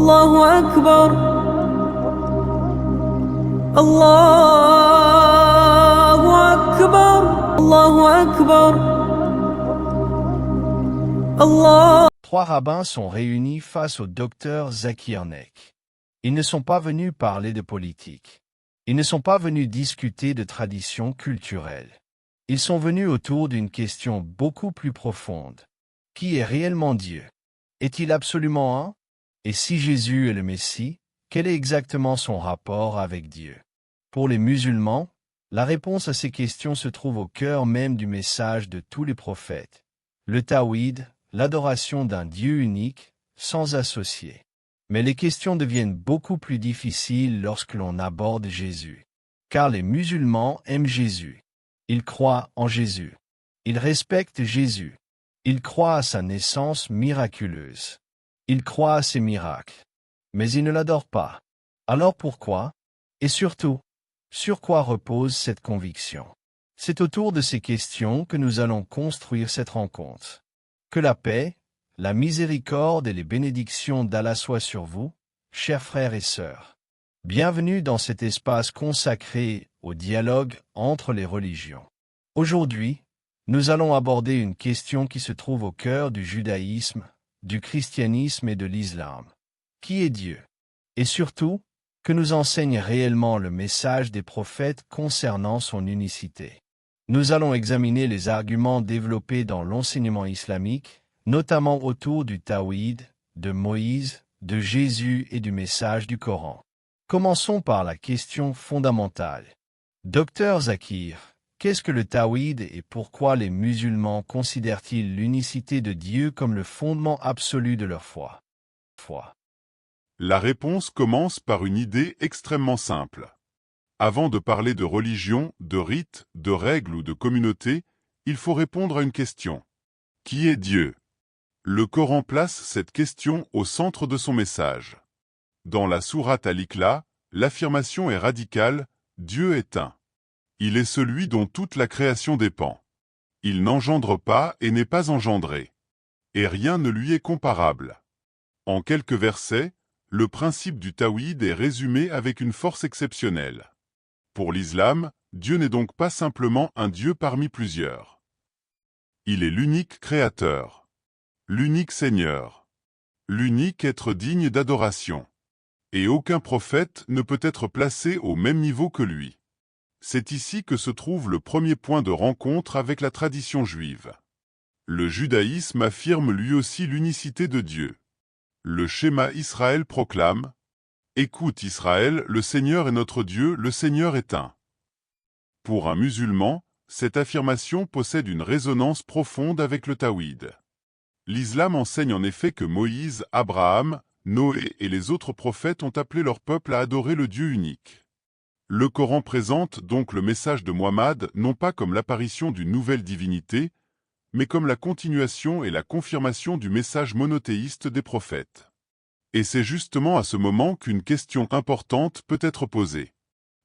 الله أكبر الله أكبر الله أكبر الله. Trois rabbins sont réunis face au docteur Zakir Naik. Ils ne sont pas venus parler de politique. Ils ne sont pas venus discuter de traditions culturelles. Ils sont venus autour d'une question beaucoup plus profonde. Qui est réellement Dieu? Est-il absolument un? Et si Jésus est le Messie, quel est exactement son rapport avec Dieu? Pour les musulmans, la réponse à ces questions se trouve au cœur même du message de tous les prophètes. Le tawhid, l'adoration d'un Dieu unique, sans associé. Mais les questions deviennent beaucoup plus difficiles lorsque l'on aborde Jésus. Car les musulmans aiment Jésus. Ils croient en Jésus. Ils respectent Jésus. Ils croient à sa naissance miraculeuse. Ils croient à ses miracles. Mais ils ne l'adorent pas. Alors pourquoi? Et surtout, sur quoi repose cette conviction? C'est autour de ces questions que nous allons construire cette rencontre. Que la paix, la miséricorde et les bénédictions d'Allah soient sur vous, chers frères et sœurs. Bienvenue dans cet espace consacré au dialogue entre les religions. Aujourd'hui, nous allons aborder une question qui se trouve au cœur du judaïsme, du christianisme et de l'islam. Qui est Dieu? Et surtout, que nous enseigne réellement le message des prophètes concernant son unicité. Nous allons examiner les arguments développés dans l'enseignement islamique, notamment autour du tawhid, de Moïse, de Jésus et du message du Coran. Commençons par la question fondamentale. Docteur Zakir, qu'est-ce que le tawhid et pourquoi les musulmans considèrent-ils l'unicité de Dieu comme le fondement absolu de leur foi? La réponse commence par une idée extrêmement simple. Avant de parler de religion, de rites, de règles ou de communauté, il faut répondre à une question. Qui est Dieu? Le Coran place cette question au centre de son message. Dans la sourate Al-Ikhlas, l'affirmation est radicale, Dieu est un. Il est celui dont toute la création dépend. Il n'engendre pas et n'est pas engendré. Et rien ne lui est comparable. En quelques versets, le principe du tawhid est résumé avec une force exceptionnelle. Pour l'islam, Dieu n'est donc pas simplement un Dieu parmi plusieurs. Il est l'unique créateur, l'unique Seigneur, l'unique être digne d'adoration. Et aucun prophète ne peut être placé au même niveau que lui. C'est ici que se trouve le premier point de rencontre avec la tradition juive. Le judaïsme affirme lui aussi l'unicité de Dieu. Le schéma Israël proclame « Écoute Israël, le Seigneur est notre Dieu, le Seigneur est un ». Pour un musulman, cette affirmation possède une résonance profonde avec le tawhid. L'islam enseigne en effet que Moïse, Abraham, Noé et les autres prophètes ont appelé leur peuple à adorer le Dieu unique. Le Coran présente donc le message de Muhammad non pas comme l'apparition d'une nouvelle divinité, mais comme la continuation et la confirmation du message monothéiste des prophètes. Et c'est justement à ce moment qu'une question importante peut être posée.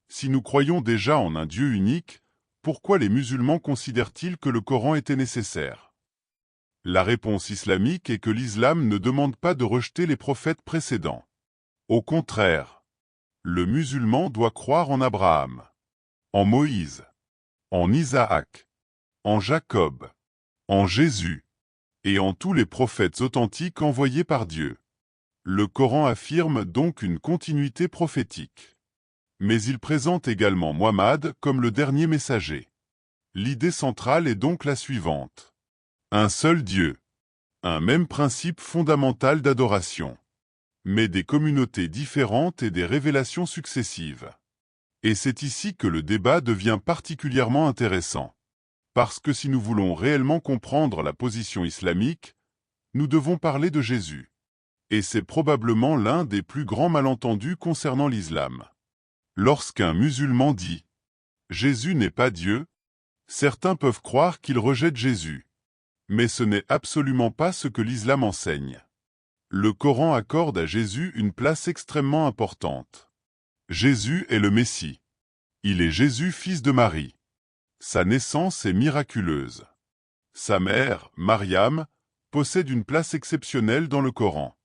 Si nous croyons déjà en un Dieu unique, pourquoi les musulmans considèrent-ils que le Coran était nécessaire? La réponse islamique est que l'islam ne demande pas de rejeter les prophètes précédents. Au contraire, le musulman doit croire en Abraham, en Moïse, en Isaac, en Jacob, en Jésus, et en tous les prophètes authentiques envoyés par Dieu. Le Coran affirme donc une continuité prophétique. Mais il présente également Muhammad comme le dernier messager. L'idée centrale est donc la suivante. Un seul Dieu. Un même principe fondamental d'adoration. Mais des communautés différentes et des révélations successives. Et c'est ici que le débat devient particulièrement intéressant. Parce que si nous voulons réellement comprendre la position islamique, nous devons parler de Jésus. Et c'est probablement l'un des plus grands malentendus concernant l'islam. Lorsqu'un musulman dit « Jésus n'est pas Dieu », certains peuvent croire qu'il rejette Jésus. Mais ce n'est absolument pas ce que l'islam enseigne. Le Coran accorde à Jésus une place extrêmement importante. Jésus est le Messie. Il est Jésus, fils de Marie. Sa naissance est miraculeuse. Sa mère, Mariam, possède une place exceptionnelle dans le Coran.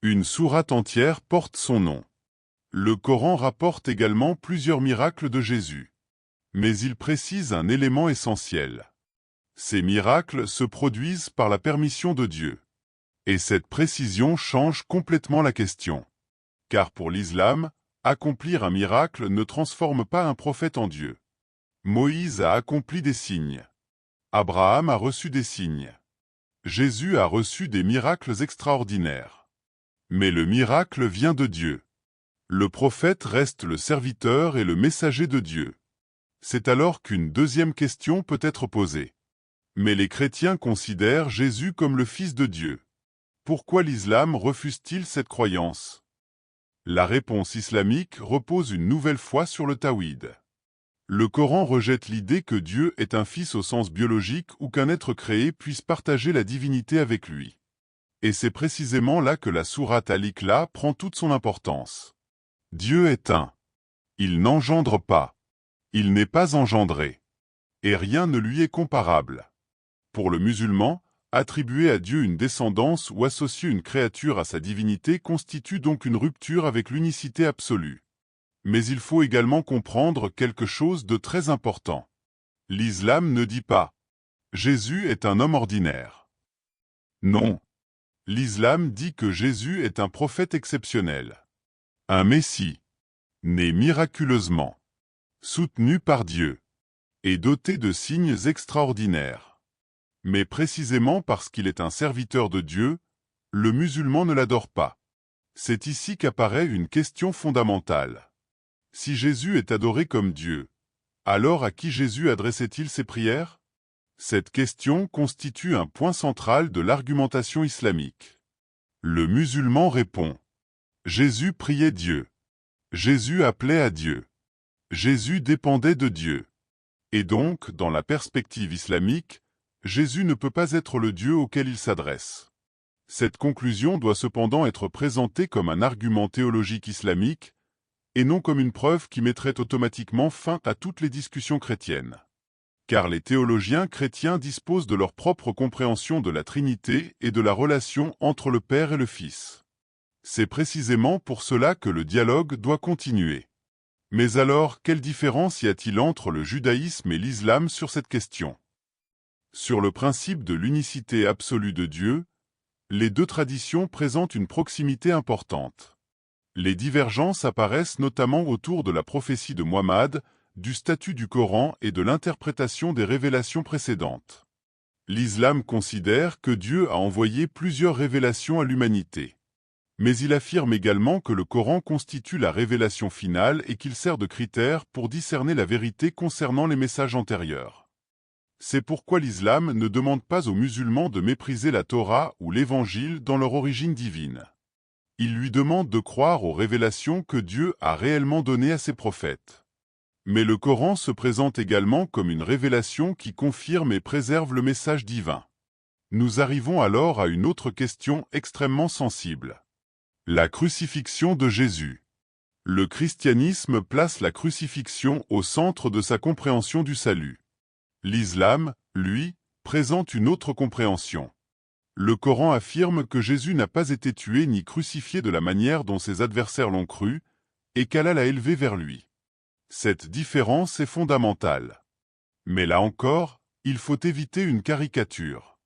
Une sourate entière porte son nom. Le Coran rapporte également plusieurs miracles de Jésus. Mais il précise un élément essentiel. Ces miracles se produisent par la permission de Dieu. Et cette précision change complètement la question. Car pour l'islam, accomplir un miracle ne transforme pas un prophète en Dieu. Moïse a accompli des signes. Abraham a reçu des signes. Jésus a reçu des miracles extraordinaires. Mais le miracle vient de Dieu. Le prophète reste le serviteur et le messager de Dieu. C'est alors qu'une deuxième question peut être posée. Mais les chrétiens considèrent Jésus comme le Fils de Dieu. Pourquoi l'islam refuse-t-il cette croyance? La réponse islamique repose une nouvelle fois sur le tawhid. Le Coran rejette l'idée que Dieu est un fils au sens biologique ou qu'un être créé puisse partager la divinité avec lui. Et c'est précisément là que la sourate Al-Ikhlas prend toute son importance. Dieu est un. Il n'engendre pas. Il n'est pas engendré. Et rien ne lui est comparable. Pour le musulman, attribuer à Dieu une descendance ou associer une créature à sa divinité constitue donc une rupture avec l'unicité absolue. Mais il faut également comprendre quelque chose de très important. L'islam ne dit pas « Jésus est un homme ordinaire ». Non. L'islam dit que Jésus est un prophète exceptionnel. Un Messie, né miraculeusement, soutenu par Dieu, et doté de signes extraordinaires. Mais précisément parce qu'il est un serviteur de Dieu, le musulman ne l'adore pas. C'est ici qu'apparaît une question fondamentale. Si Jésus est adoré comme Dieu, alors à qui Jésus adressait-il ses prières? Cette question constitue un point central de l'argumentation islamique. Le musulman répond: Jésus priait Dieu. Jésus appelait à Dieu. Jésus dépendait de Dieu. Et donc, dans la perspective islamique, Jésus ne peut pas être le Dieu auquel il s'adresse. Cette conclusion doit cependant être présentée comme un argument théologique islamique, et non comme une preuve qui mettrait automatiquement fin à toutes les discussions chrétiennes. Car les théologiens chrétiens disposent de leur propre compréhension de la Trinité et de la relation entre le Père et le Fils. C'est précisément pour cela que le dialogue doit continuer. Mais alors, quelle différence y a-t-il entre le judaïsme et l'islam sur cette question? Sur le principe de l'unicité absolue de Dieu, les deux traditions présentent une proximité importante. Les divergences apparaissent notamment autour de la prophétie de Muhammad, du statut du Coran et de l'interprétation des révélations précédentes. L'islam considère que Dieu a envoyé plusieurs révélations à l'humanité. Mais il affirme également que le Coran constitue la révélation finale et qu'il sert de critère pour discerner la vérité concernant les messages antérieurs. C'est pourquoi l'islam ne demande pas aux musulmans de mépriser la Torah ou l'Évangile dans leur origine divine. Il lui demande de croire aux révélations que Dieu a réellement données à ses prophètes. Mais le Coran se présente également comme une révélation qui confirme et préserve le message divin. Nous arrivons alors à une autre question extrêmement sensible. La crucifixion de Jésus. Le christianisme place la crucifixion au centre de sa compréhension du salut. L'islam, lui, présente une autre compréhension. Le Coran affirme que Jésus n'a pas été tué ni crucifié de la manière dont ses adversaires l'ont cru, et qu'Allah l'a élevé vers lui. Cette différence est fondamentale. Mais là encore, il faut éviter une caricature.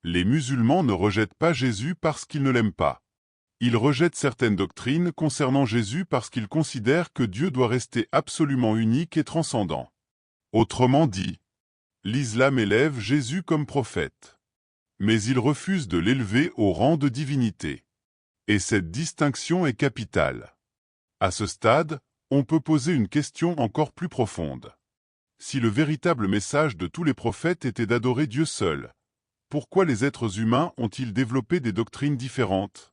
Les musulmans ne rejettent pas Jésus parce qu'ils ne l'aiment pas. Ils rejettent certaines doctrines concernant Jésus parce qu'ils considèrent que Dieu doit rester absolument unique et transcendant. Autrement dit, l'islam élève Jésus comme prophète. Mais il refuse de l'élever au rang de divinité. Et cette distinction est capitale. À ce stade, on peut poser une question encore plus profonde. Si le véritable message de tous les prophètes était d'adorer Dieu seul, pourquoi les êtres humains ont-ils développé des doctrines différentes?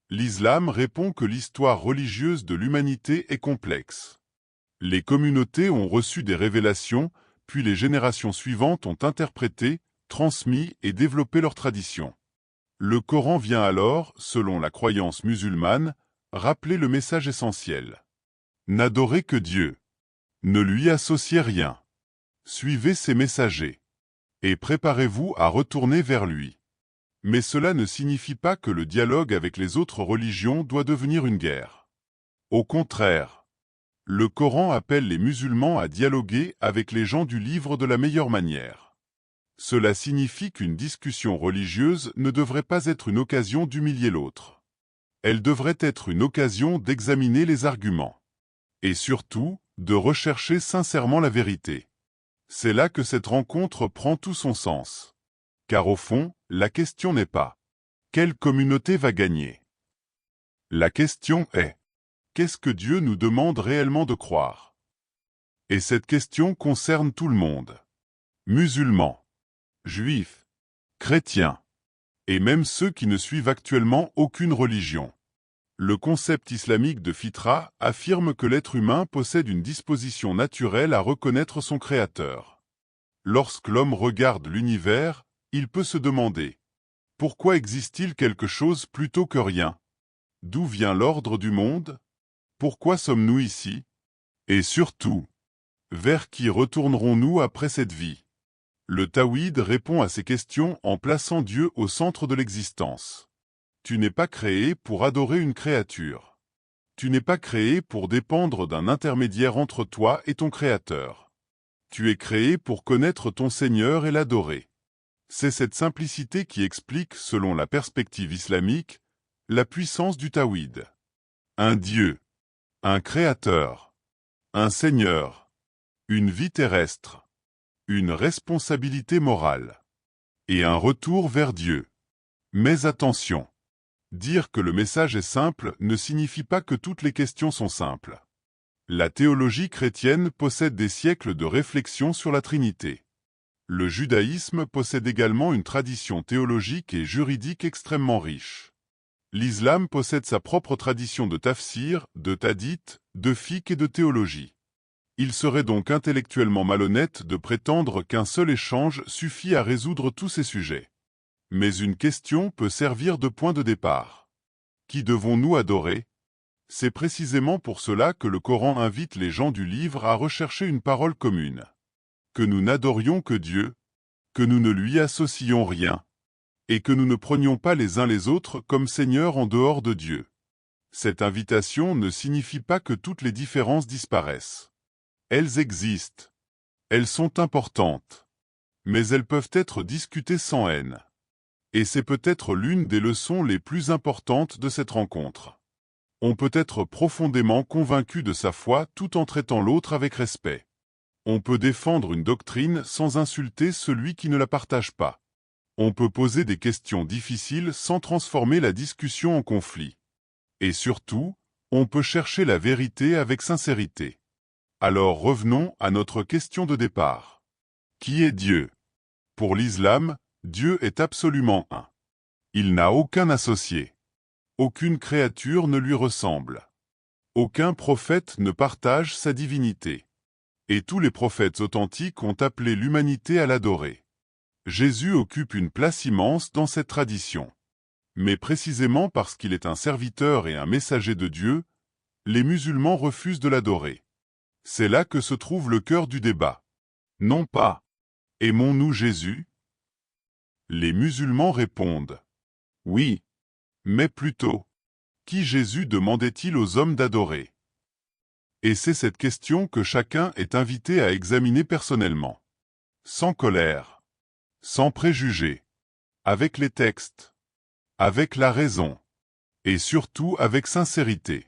L'islam répond que l'histoire religieuse de l'humanité est complexe. Les communautés ont reçu des révélations, puis les générations suivantes ont interprété, transmis et développé leurs traditions. Le Coran vient alors, selon la croyance musulmane, rappeler le message essentiel. N'adorez que Dieu. Ne lui associez rien. Suivez ses messagers. Et préparez-vous à retourner vers lui. Mais cela ne signifie pas que le dialogue avec les autres religions doit devenir une guerre. Au contraire, le Coran appelle les musulmans à dialoguer avec les gens du livre de la meilleure manière. Cela signifie qu'une discussion religieuse ne devrait pas être une occasion d'humilier l'autre. Elle devrait être une occasion d'examiner les arguments. Et surtout, de rechercher sincèrement la vérité. C'est là que cette rencontre prend tout son sens. Car au fond, la question n'est pas « Quelle communauté va gagner ?» La question est « Qu'est-ce que Dieu nous demande réellement de croire ?» Et cette question concerne tout le monde. Musulmans, juifs, chrétiens, et même ceux qui ne suivent actuellement aucune religion. Le concept islamique de fitra affirme que l'être humain possède une disposition naturelle à reconnaître son créateur. Lorsque l'homme regarde l'univers, il peut se demander « Pourquoi existe-t-il quelque chose plutôt que rien? D'où vient l'ordre du monde? Pourquoi sommes-nous ici? Et surtout, vers qui retournerons-nous après cette vie ?» Le Tawhid répond à ces questions en plaçant Dieu au centre de l'existence. Tu n'es pas créé pour adorer une créature. Tu n'es pas créé pour dépendre d'un intermédiaire entre toi et ton Créateur. Tu es créé pour connaître ton Seigneur et l'adorer. C'est cette simplicité qui explique, selon la perspective islamique, la puissance du Tawhid. Un Dieu, un Créateur, un Seigneur, une vie terrestre, une responsabilité morale, et un retour vers Dieu. Mais attention! Dire que le message est simple ne signifie pas que toutes les questions sont simples. La théologie chrétienne possède des siècles de réflexion sur la Trinité. Le judaïsme possède également une tradition théologique et juridique extrêmement riche. L'islam possède sa propre tradition de tafsir, de hadith, de fiqh et de théologie. Il serait donc intellectuellement malhonnête de prétendre qu'un seul échange suffit à résoudre tous ces sujets. Mais une question peut servir de point de départ. Qui devons-nous adorer? C'est précisément pour cela que le Coran invite les gens du livre à rechercher une parole commune. Que nous n'adorions que Dieu, que nous ne lui associons rien, et que nous ne prenions pas les uns les autres comme seigneurs en dehors de Dieu. Cette invitation ne signifie pas que toutes les différences disparaissent. Elles existent. Elles sont importantes. Mais elles peuvent être discutées sans haine. Et c'est peut-être l'une des leçons les plus importantes de cette rencontre. On peut être profondément convaincu de sa foi tout en traitant l'autre avec respect. On peut défendre une doctrine sans insulter celui qui ne la partage pas. On peut poser des questions difficiles sans transformer la discussion en conflit. Et surtout, on peut chercher la vérité avec sincérité. Alors revenons à notre question de départ. Qui est Dieu? Pour l'islam, Dieu est absolument un. Il n'a aucun associé. Aucune créature ne lui ressemble. Aucun prophète ne partage sa divinité. Et tous les prophètes authentiques ont appelé l'humanité à l'adorer. Jésus occupe une place immense dans cette tradition. Mais précisément parce qu'il est un serviteur et un messager de Dieu, les musulmans refusent de l'adorer. C'est là que se trouve le cœur du débat. Non pas « Aimons-nous Jésus ?» Les musulmans répondent « Oui », mais plutôt « Qui Jésus demandait-il aux hommes d'adorer ?» Et c'est cette question que chacun est invité à examiner personnellement. Sans colère, sans préjugés, avec les textes, avec la raison, et surtout avec sincérité.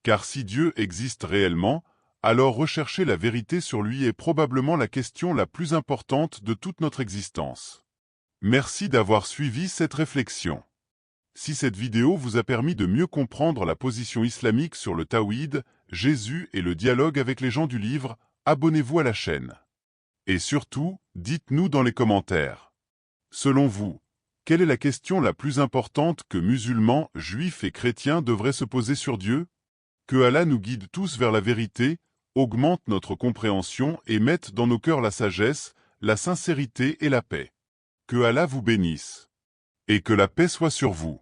Car si Dieu existe réellement, alors rechercher la vérité sur lui est probablement la question la plus importante de toute notre existence. Merci d'avoir suivi cette réflexion. Si cette vidéo vous a permis de mieux comprendre la position islamique sur le Tawhid, Jésus et le dialogue avec les gens du livre, abonnez-vous à la chaîne. Et surtout, dites-nous dans les commentaires. Selon vous, quelle est la question la plus importante que musulmans, juifs et chrétiens devraient se poser sur Dieu? Que Allah nous guide tous vers la vérité, augmente notre compréhension et mette dans nos cœurs la sagesse, la sincérité et la paix. Que Allah vous bénisse. Et que la paix soit sur vous.